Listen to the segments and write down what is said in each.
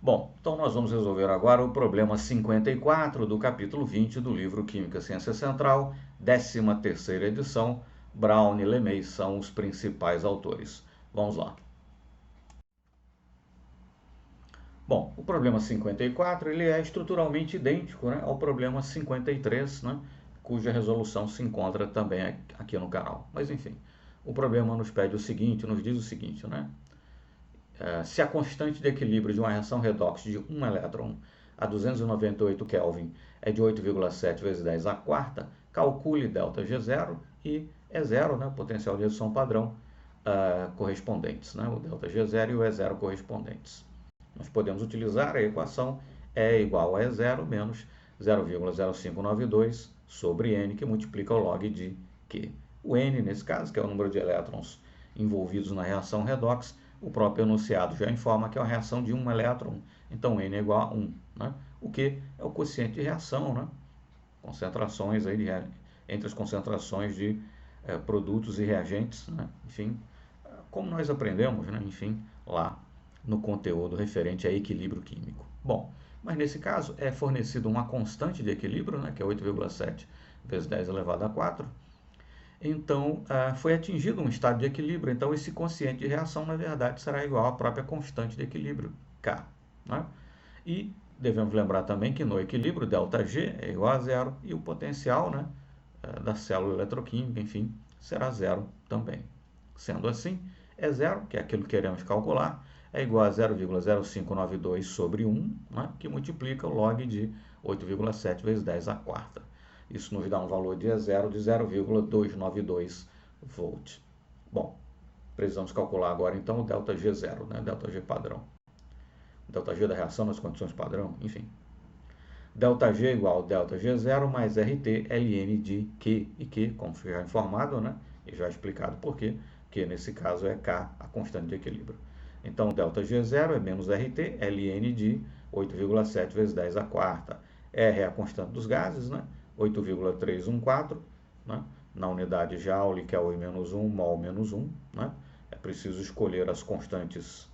Bom, então nós vamos resolver agora o problema 54 do capítulo 20 do livro Química Ciência Central, 13ª edição. Brown e LeMay são os principais autores. Vamos lá. Bom, o problema 54 ele é estruturalmente idêntico, né, ao problema 53, né, cuja resolução se encontra também aqui no canal. Mas enfim, o problema nos pede o seguinte, nos diz o seguinte, né? Se a constante de equilíbrio de uma reação redox de 1 elétron a 298 Kelvin é de 8,7 vezes 10 à quarta, calcule ΔG0 e E0, né, potencial de redução padrão correspondentes, né, o ΔG0 e o E0 correspondentes. Nós podemos utilizar a equação E igual a E0 menos 0,0592 sobre N, que multiplica o log de Q. O N, nesse caso, que é o número de elétrons envolvidos na reação redox, o próprio enunciado já informa que é uma reação de 1 elétron, então N é igual a 1. Né? O Q é o quociente de reação, né? Concentrações aí entre as concentrações de produtos e reagentes, né? Enfim, como nós aprendemos, né? Enfim, lá no conteúdo referente a equilíbrio químico. Bom, mas nesse caso é fornecido uma constante de equilíbrio, né? Que é 8,7 vezes 10 elevado a 4. Então, foi atingido um estado de equilíbrio. Então, esse quociente de reação, na verdade, será igual à própria constante de equilíbrio, K. Né? E devemos lembrar também que no equilíbrio, ΔG é igual a zero e o potencial, né, da célula eletroquímica, enfim, será zero também. Sendo assim, é zero, que é aquilo que queremos calcular, é igual a 0,0592 sobre 1, né, que multiplica o log de 8,7 vezes 10 à quarta. Isso nos dá um valor de E0 de 0,292 volt. Bom, precisamos calcular agora então o ΔG0, né, ΔG padrão. ΔG da reação nas condições padrão, enfim. ΔG é igual a ΔG0 mais RT ln de Q. E Q, como foi já informado, né, e já explicado por quê, que nesse caso é K, a constante de equilíbrio. Então, ΔG0 é menos RT ln de 8,7 vezes 10 à quarta. R é a constante dos gases, né? 8,314, né? Na unidade Joule, que é o I-1, mol menos 1. Né? É preciso escolher as constantes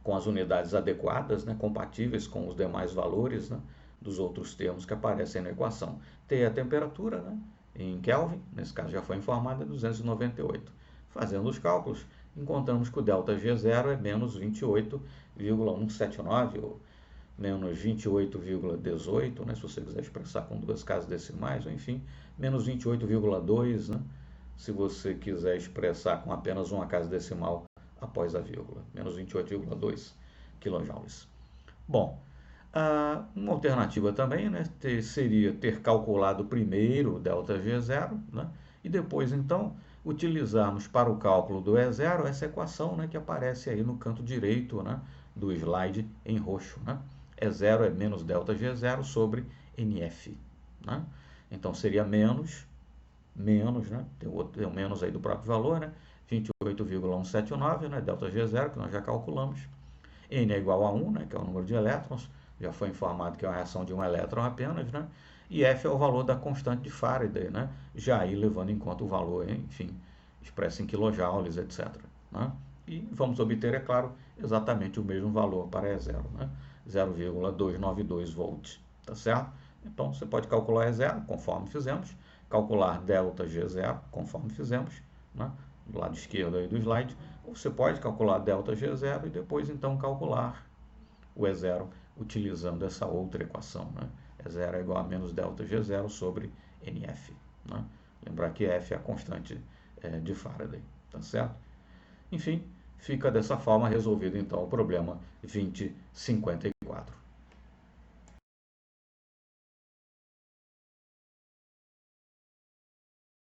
com as unidades adequadas, né? Compatíveis com os demais valores, né? Dos outros termos que aparecem na equação. T é a temperatura, né? Em Kelvin, nesse caso já foi informada, é 298. Fazendo os cálculos, encontramos que o ΔG0 é menos 28,179, ou menos 28,18, né, se você quiser expressar com duas casas decimais, ou enfim, menos 28,2, né, se você quiser expressar com apenas uma casa decimal após a vírgula, menos 28,2 kJ. Bom, uma alternativa também, né, seria ter calculado primeiro o ΔG0, né, e depois, então, utilizarmos para o cálculo do E0 essa equação, né, que aparece aí no canto direito, né, do slide em roxo. Né? E0 é menos ΔG0 sobre NF. Né? Então, seria menos, né, tem o menos aí do próprio valor, né, 28,179, né, ΔG0, que nós já calculamos. N é igual a 1, né, que é o número de elétrons, já foi informado que é uma reação de um elétron apenas, né? E F é o valor da constante de Faraday, né? Já aí levando em conta o valor, enfim, expresso em kilojoules, etc. Né? E vamos obter, é claro, exatamente o mesmo valor para E0, né? 0,292 volts, tá certo? Então, você pode calcular E0, conforme fizemos, calcular ΔG0, conforme fizemos, né? Do lado esquerdo aí do slide, ou você pode calcular ΔG0 e depois então calcular o E0 utilizando essa outra equação. Né? E0 é igual a menos ΔG0 sobre NF. Né? Lembrar que F é a constante de Faraday. Tá certo? Enfim, fica dessa forma resolvido então o problema 2054.